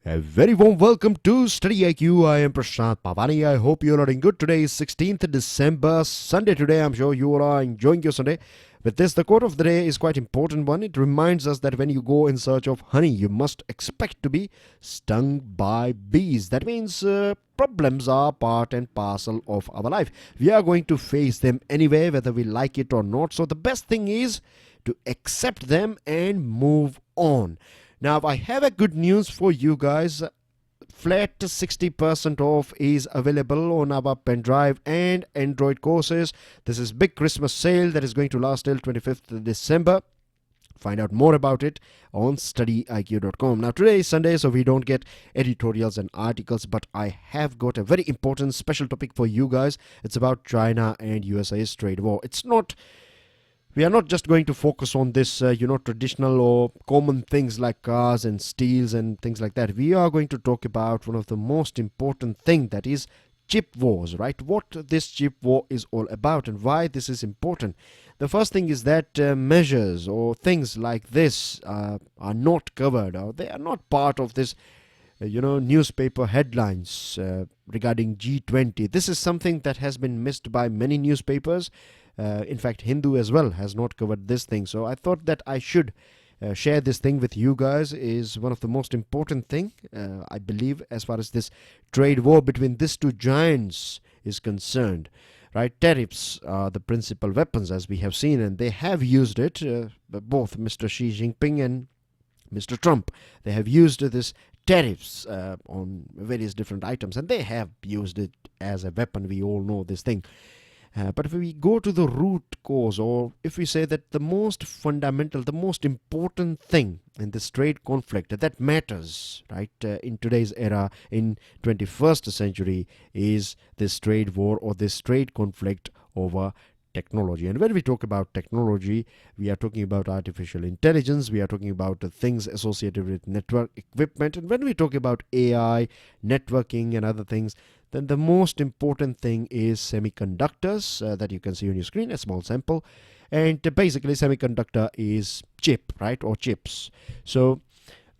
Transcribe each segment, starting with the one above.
A very warm welcome to StudyIQ. I am Prashant Pavani. I hope you are doing good. Today is 16th December, Sunday today. I'm sure you all are enjoying your Sunday. With this, the quote of the day is quite important one. It reminds us that when you go in search of honey, you must expect to be stung by bees. That means problems are part and parcel of our life. We are going to face them anyway, whether we like it or not. So the best thing is to accept them and move on. Now, I have a good news for you guys. Flat 60% off is available on our pen drive and Android courses. This is big Christmas sale that is going to last till 25th December. Find out more about it on StudyIQ.com. Now, today is Sunday, so we don't get editorials and articles, but I have got a very important special topic for you guys. It's about China and USA's trade war. We are not just going to focus on this, traditional or common things like cars and steels and things like that. We are going to talk about one of the most important thing, that is chip wars, right? What this chip war is all about and why this is important. The first thing is that measures or things like this are not covered, or they are not part of this newspaper headlines regarding G20. This is something that has been missed by many newspapers. In fact, Hindu as well has not covered this thing. So I thought that I should share this thing with you guys. Is one of the most important thing, I believe, as far as this trade war between these two giants is concerned. Right, tariffs are the principal weapons, as we have seen, and they have used it. Both Mr. Xi Jinping and Mr. Trump, they have used this tariffs on various different items, and they have used it as a weapon. We all know this thing. But if we go to the root cause, or if we say that the most fundamental, the most important thing in this trade conflict that matters, right, in today's era, in 21st century, is this trade war or this trade conflict over technology. And when we talk about technology, we are talking about artificial intelligence, we are talking about things associated with network equipment, and when we talk about AI, networking and other things, then the most important thing is semiconductors that you can see on your screen, a small sample. And basically semiconductor is chip, right, or chips. So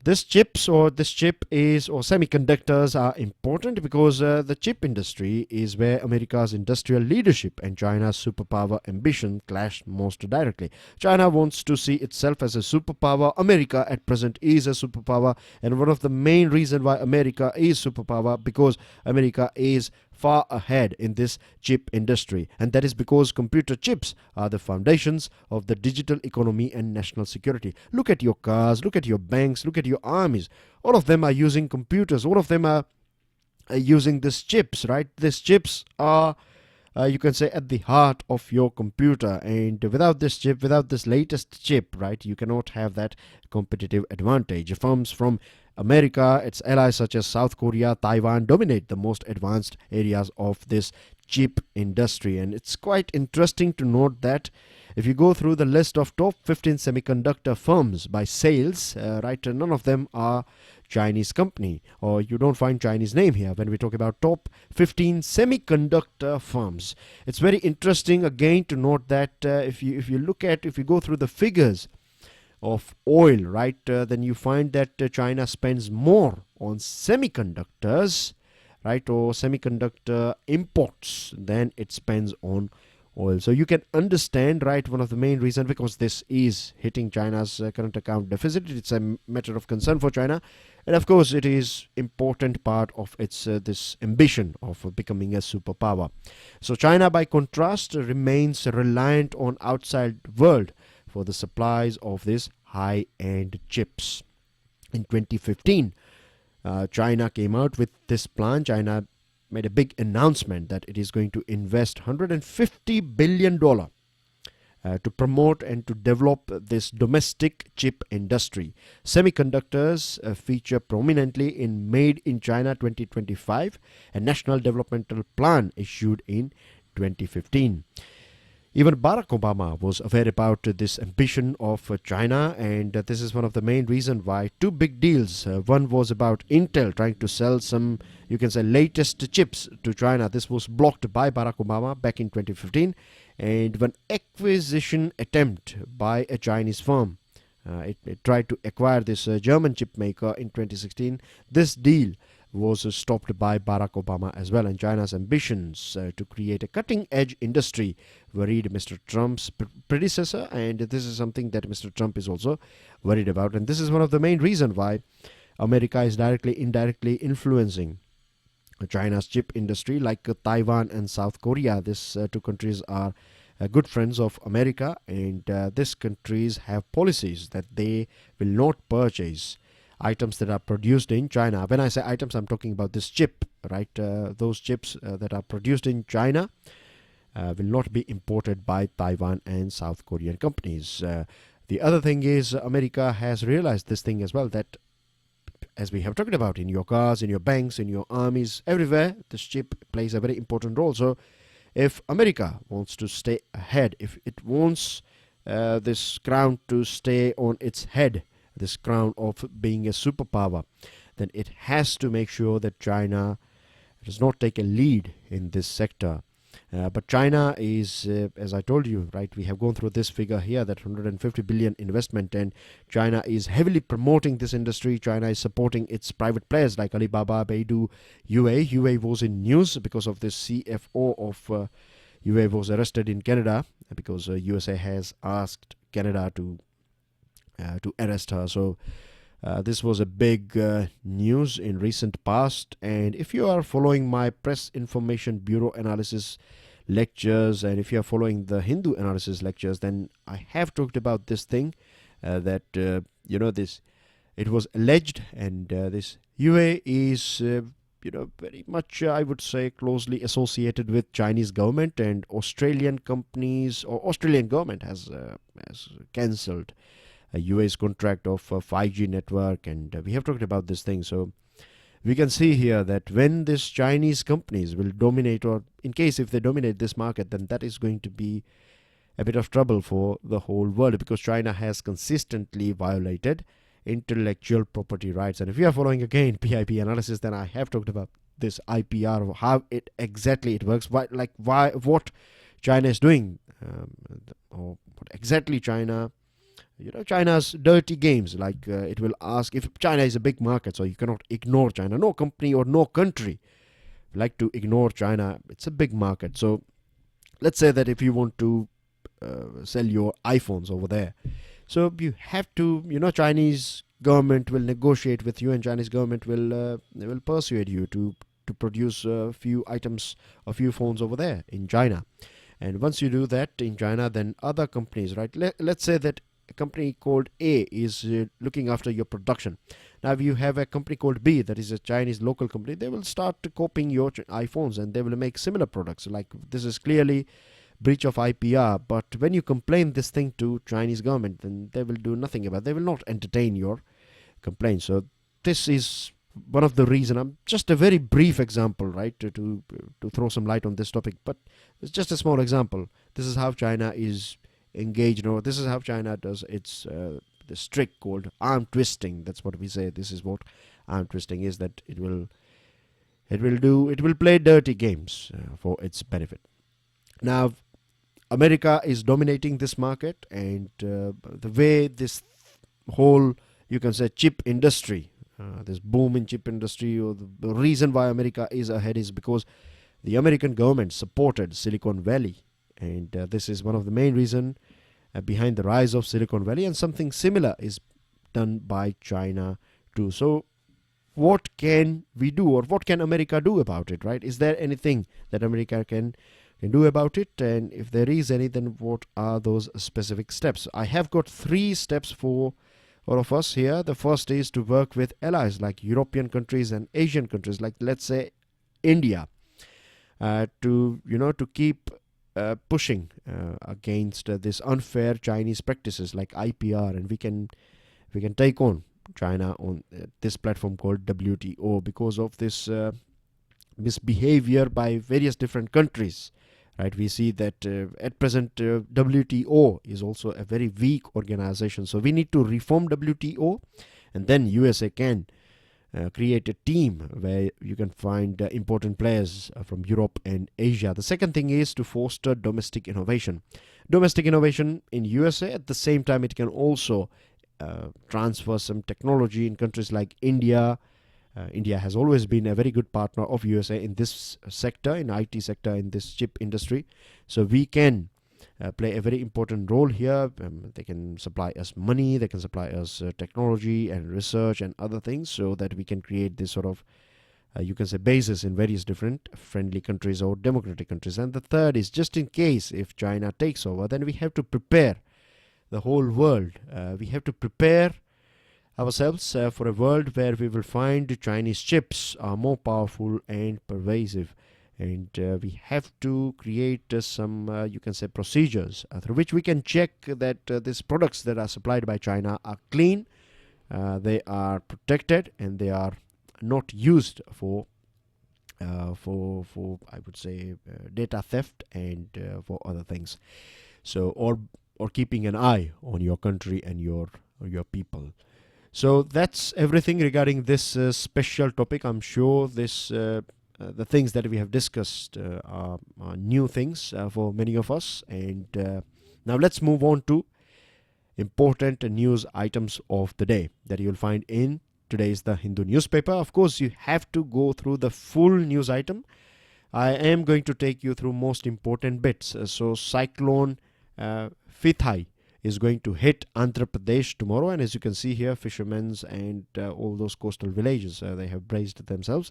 this chip is, or semiconductors are important because the chip industry is where America's industrial leadership and China's superpower ambition clash most directly. China wants to see itself as a superpower. America at present is a superpower, and one of the main reasons why America is superpower, because America is far ahead in this chip industry, and that is because computer chips are the foundations of the digital economy and national security. Look at your cars, look at your banks, look at your armies. All of them are using computers. All of them are using these chips, right? These chips are you can say at the heart of your computer, and without this chip, without this latest chip, right, you cannot have that competitive advantage. Firms from America, its allies such as South Korea, Taiwan, dominate the most advanced areas of this chip industry. And it's quite interesting to note that if you go through the list of top 15 semiconductor firms by sales, right, none of them are Chinese company, or you don't find Chinese name here when we talk about top 15 semiconductor firms. It's very interesting again to note that if you go through the figures of oil, right, then you find that China spends more on semiconductors, right, or semiconductor imports than it spends on oil. So you can understand, right, one of the main reasons, because this is hitting China's current account deficit. It's a matter of concern for China, and of course it is important part of its this ambition of becoming a superpower. So China, by contrast, remains reliant on outside world for the supplies of these high-end chips. In 2015, China came out with this plan. China made a big announcement that it is going to invest $150 billion to promote and to develop this domestic chip industry. Semiconductors feature prominently in Made in China 2025, a national developmental plan issued in 2015. Even Barack Obama was aware about this ambition of China, and this is one of the main reasons why two big deals. One was about Intel trying to sell some, you can say, latest chips to China. This was blocked by Barack Obama back in 2015, and one acquisition attempt by a Chinese firm It tried to acquire this German chip maker in 2016. This deal was stopped by Barack Obama as well, and China's ambitions to create a cutting-edge industry worried Mr. Trump's predecessor, and this is something that Mr. Trump is also worried about, and this is one of the main reasons why America is indirectly influencing China's chip industry, like Taiwan and South Korea. These two countries are good friends of America, and these countries have policies that they will not purchase items that are produced in China. When I say items, I'm talking about this chip, right? Those chips that are produced in China will not be imported by Taiwan and South Korean companies. The other thing is America has realized this thing as well, that as we have talked about, in your cars, in your banks, in your armies, everywhere, this chip plays a very important role. So if America wants to stay ahead, if it wants this crown to stay on its head, this crown of being a superpower, then it has to make sure that China does not take a lead in this sector. But China is, as I told you, right, we have gone through this figure here, that 150 billion investment, and China is heavily promoting this industry. China is supporting its private players like Alibaba, Baidu, UA. UA was in news because of this CFO of UA was arrested in Canada because USA has asked Canada to arrest her. So this was a big news in recent past, and if you are following my Press Information Bureau analysis lectures, and if you are following the Hindu analysis lectures, then I have talked about this thing that this, it was alleged, and this UA is very much I would say closely associated with Chinese government, and Australian companies, or Australian government has cancelled UA's contract of 5G network, and we have talked about this thing. So we can see here that when these Chinese companies will dominate, or in case if they dominate this market, then that is going to be a bit of trouble for the whole world, because China has consistently violated intellectual property rights. And if you are following again PIP analysis, then I have talked about this IPR, how it exactly works, what China is doing, or what exactly China's dirty games, like it will ask, if China is a big market, so you cannot ignore China. No company or no country like to ignore China. It's a big market. So let's say that if you want to sell your iPhones over there, so you have to, Chinese government will negotiate with you, and Chinese government will persuade you to produce a few items, a few phones over there in China. And once you do that in China, then other companies, right? Let's say that a company called A is looking after your production. Now, if you have a company called B, that is a Chinese local company, they will start copying your iPhones, and they will make similar products. Like, this is clearly breach of IPR. But when you complain this thing to Chinese government, then they will do nothing about it. They will not entertain your complaint. So this is one of the reasons. Just a very brief example, right, to throw some light on this topic, but it's just a small example. This is how China is engaged, or this is how China does its this trick called arm twisting. That's what we say. This is what arm twisting is, that it will play dirty games for its benefit. Now, America is dominating this market, and the way this whole, you can say, chip industry, this boom in chip industry, or the reason why America is ahead is because the American government supported Silicon Valley, and this is one of the main reasons behind the rise of Silicon Valley, and something similar is done by China too. So what can we do, or what can America do about it, right? Is there anything that America can do about it? And if there is any, then what are those specific steps? I have got 3 steps for all of us here. The first is to work with allies like European countries and Asian countries, like let's say India, to keep pushing against this unfair Chinese practices like IPR, and we can take on China on this platform called WTO because of this misbehavior by various different countries, right? We see that at present WTO is also a very weak organization, so we need to reform WTO, and then USA can create a team where you can find important players from Europe and Asia. The second thing is to foster domestic innovation. Domestic innovation in USA, at the same time it can also transfer some technology in countries like India. India has always been a very good partner of USA in this sector, in IT sector, in this chip industry. So we can play a very important role here. They can supply us money, they can supply us technology and research and other things, so that we can create this sort of you can say basis in various different friendly countries or democratic countries. And the third is, just in case if China takes over, then we have to prepare the whole world. We have to prepare ourselves for a world where we will find Chinese chips are more powerful and pervasive. And we have to create some, you can say, procedures through which we can check that these products that are supplied by China are clean, they are protected, and they are not used for I would say data theft and for other things. So or keeping an eye on your country and your people. So that's everything regarding this special topic. I'm sure this the things that we have discussed are new things for many of us. And now let's move on to important news items of the day that you'll find in today's The Hindu newspaper. Of course, you have to go through the full news item. I am going to take you through most important bits. So cyclone Fithai is going to hit Andhra Pradesh tomorrow, and as you can see here, fishermen and all those coastal villages, they have braced themselves.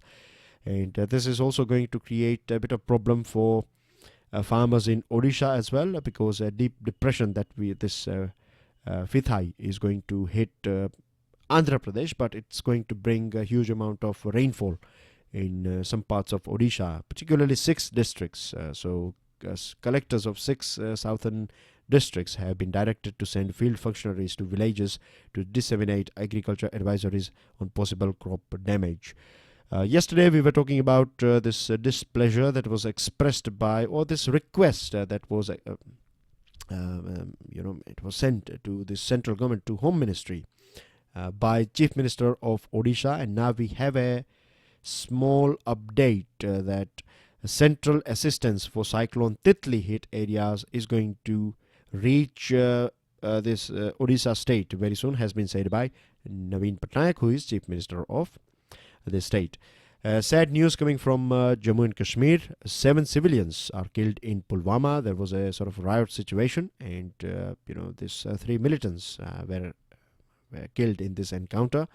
And this is also going to create a bit of problem for farmers in Odisha as well, because a deep depression that this Fithai is going to hit Andhra Pradesh, but it's going to bring a huge amount of rainfall in some parts of Odisha, particularly 6 districts. So collectors of 6 southern districts have been directed to send field functionaries to villages to disseminate agriculture advisories on possible crop damage. Yesterday we were talking about this displeasure that was expressed by, or this request that was it was sent to the central government, to Home Ministry, by Chief Minister of Odisha. And now we have a small update that central assistance for cyclone Titli hit areas is going to reach this Odisha state very soon, has been said by Naveen Patnaik, who is Chief Minister of the state. Sad news coming from Jammu and Kashmir. 7 civilians are killed in Pulwama. There was a sort of riot situation, and these 3 militants were killed in this encounter.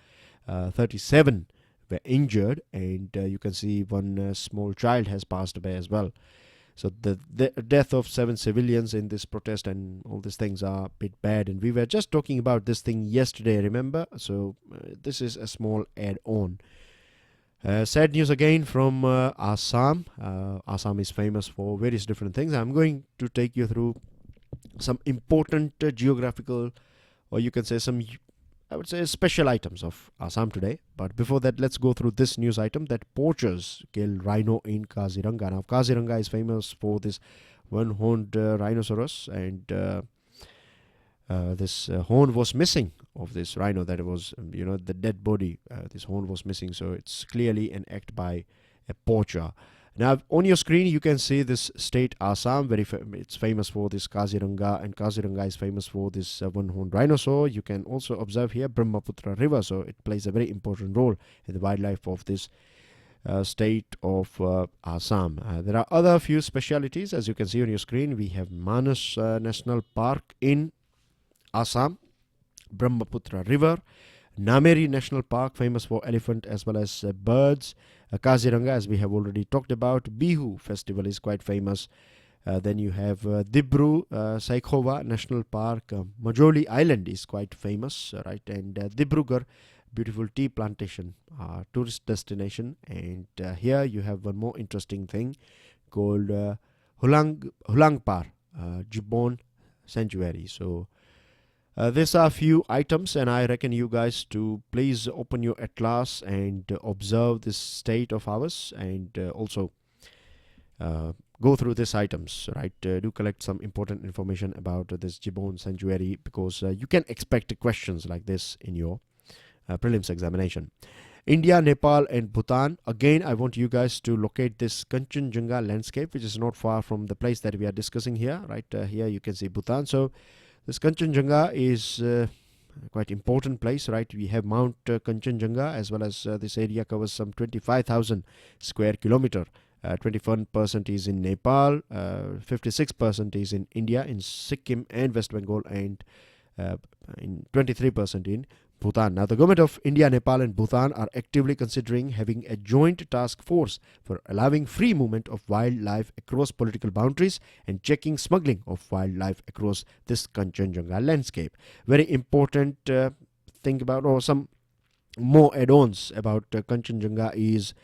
37 were injured, and you can see one small child has passed away as well. So the death of 7 civilians in this protest and all these things are a bit bad, and we were just talking about this thing yesterday, remember? So this is a small add-on. Sad news again from Assam. Assam is famous for various different things. I'm going to take you through some important geographical, or you can say some, I would say, special items of Assam today. But before that, let's go through this news item that poachers kill rhino in Kaziranga. Now, Kaziranga is famous for this one-horned rhinoceros, and this horn was missing of this rhino. That it was, the dead body. This horn was missing, so it's clearly an act by a poacher. Now, on your screen, you can see this state Assam. It's famous for this Kaziranga, and Kaziranga is famous for this one-horned rhinoceros. You can also observe here Brahmaputra River, so it plays a very important role in the wildlife of this state of Assam. There are other few specialities, as you can see on your screen. We have Manas National Park in Assam, Brahmaputra River, Nameri National Park, famous for elephant as well as birds. Kaziranga, as we have already talked about. Bihu festival is quite famous. Then you have Dibru Saikhova National Park. Majoli Island is quite famous, right? And Dibrugarh, beautiful tea plantation, tourist destination. And here you have one more interesting thing called Hulangpar Gibbon Sanctuary. So these are a few items, and I reckon you guys to please open your atlas and observe this state of ours, and also go through these items, right? Do collect some important information about this Gibbon Sanctuary, because you can expect questions like this in your prelims examination. India, Nepal and Bhutan. Again, I want you guys to locate this Kanchenjunga landscape, which is not far from the place that we are discussing here, right? Here you can see Bhutan. So this Kanchenjunga is quite important place, right? We have Mount Kanchenjunga, as well as this area covers some 25,000 square kilometer. 21% is in Nepal, 56% is in India, in Sikkim and West Bengal, and in 23% in Bhutan. Now, the government of India, Nepal, and Bhutan are actively considering having a joint task force for allowing free movement of wildlife across political boundaries and checking smuggling of wildlife across this Kanchenjunga landscape. Very important thing about, or some more add-ons about Kanchenjunga is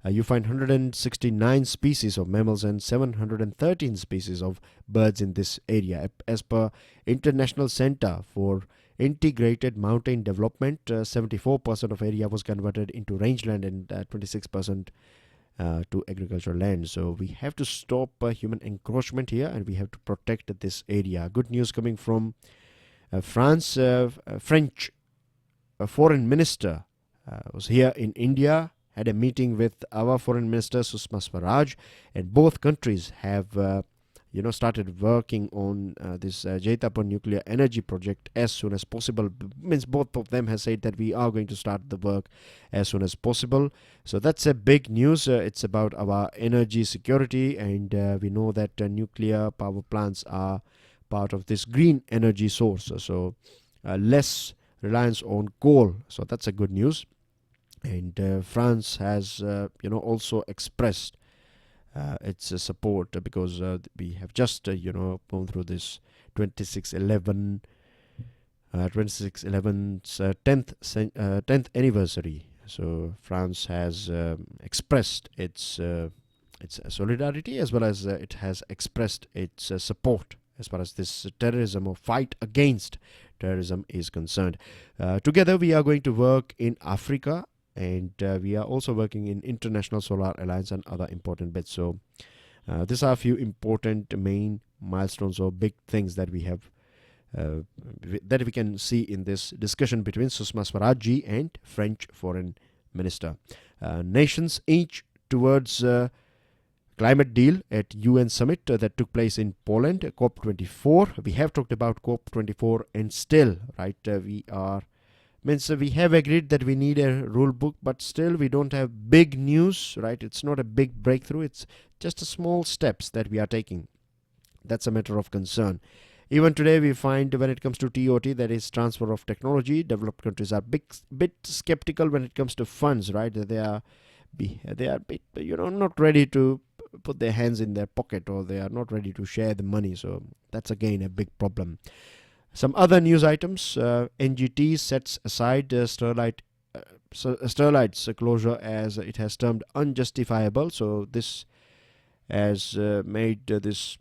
you find 169 species of mammals and 713 species of birds in this area. As per International Center for Integrated Mountain Development, 74% of area was converted into rangeland and 26% to agricultural land. So we have to stop human encroachment here, and we have to protect this area. Good news coming from France. French foreign minister was here in India, had a meeting with our foreign minister Sushma Swaraj, and both countries have started working on this Jaitapur nuclear energy project as soon as possible. Means both of them have said that we are going to start the work as soon as possible. So that's a big news. It's about our energy security, and we know that nuclear power plants are part of this green energy source. So less reliance on coal. So that's a good news. And France has also expressed its support, because we have just gone through this 2611 10th anniversary. So France has expressed its solidarity, as well as it has expressed its support as far as this terrorism or fight against terrorism is concerned. Together we are going to work in Africa, and we are also working in International Solar Alliance and other important bits. So these are a few important main milestones or big things that we have that we can see in this discussion between Sushma Swaraj ji and French foreign minister. Nations inch towards climate deal at UN summit that took place in Poland, COP24. We have talked about COP24, and still, right, we have agreed that we need a rule book, but still we don't have big news, right? It's not a big breakthrough. It's just a small steps that we are taking. That's a matter of concern. Even today we find, when it comes to TOT, that is transfer of technology, developed countries are bit skeptical when it comes to funds, right? They are bit, not ready to put their hands in their pocket, or they are not ready to share the money. So that's again a big problem. Some other news items. NGT sets aside Sterlite's closure as it has termed unjustifiable. So this has made this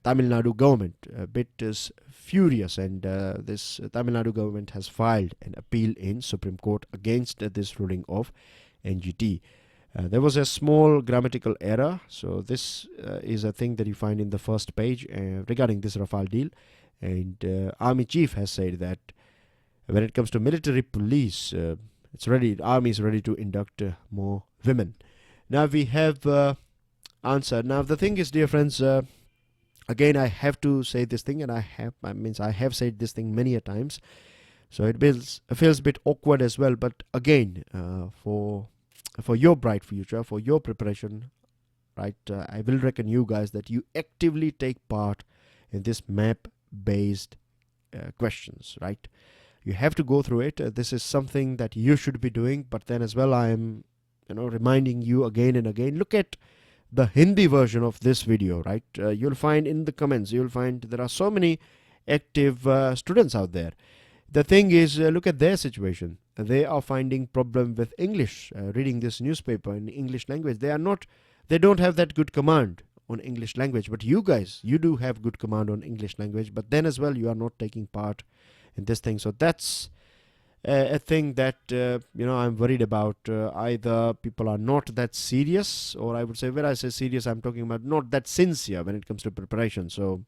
Tamil Nadu government a bit furious, and this Tamil Nadu government has filed an appeal in Supreme Court against this ruling of NGT. There was a small grammatical error. So this is a thing that you find in the first page regarding this Rafale deal. And Army Chief has said that when it comes to military police, Army is ready to induct more women. Now we have answer. Now the thing is, dear friends, again I have to say this thing, and I have said this thing many a times. So it feels a bit awkward as well. But again, for your bright future, for your preparation, right, I will reckon you guys that you actively take part in this map-based questions, right? You have to go through it. This is something that you should be doing. But then as well, I am reminding you again and again, look at the Hindi version of this video, right? You'll find in the comments, you'll find there are so many active students out there. The thing is, look at their situation. They are finding problem with English, reading this newspaper in English language. They don't have that good command on English language. But you guys, you do have good command on English language. But then as well, you are not taking part in this thing. So that's a thing that I'm worried about. Either people are not that serious, or I would say, when I say serious, I'm talking about not that sincere when it comes to preparation. So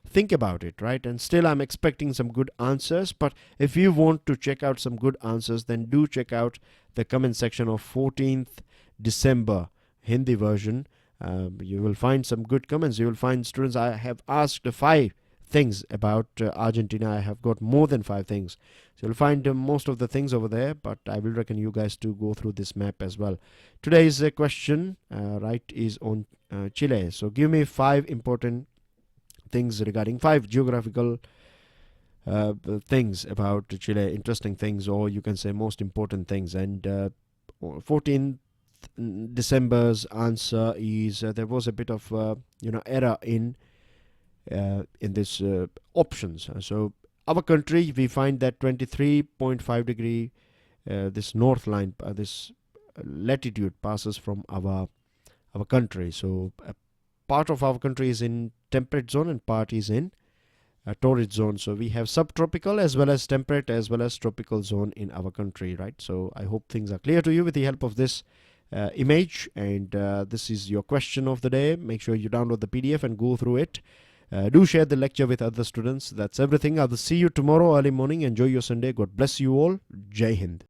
think about it, right? And still I'm expecting some good answers. But if you want to check out some good answers, then do check out the comment section of 14th December Hindi version. You will find some good comments. You will find students. I have asked 5 things about Argentina. I have got more than 5 things. So you'll find most of the things over there, but I will reckon you guys to go through this map as well. Today's question, right, is on Chile. So give me 5 important things regarding 5 geographical things about Chile, interesting things, or you can say most important things. And 14th December's answer is there was a bit of error in this options. So our country, we find that 23.5 degree this north line, this latitude passes from our country. So part of our country is in temperate zone and part is in torrid zone. So we have subtropical as well as temperate as well as tropical zone in our country, right? So I hope things are clear to you with the help of this image, and this is your question of the day. Make sure you download the PDF and go through it. Do share the lecture with other students. That's everything. I will see you tomorrow early morning. Enjoy your Sunday. God bless you all. Jai Hind.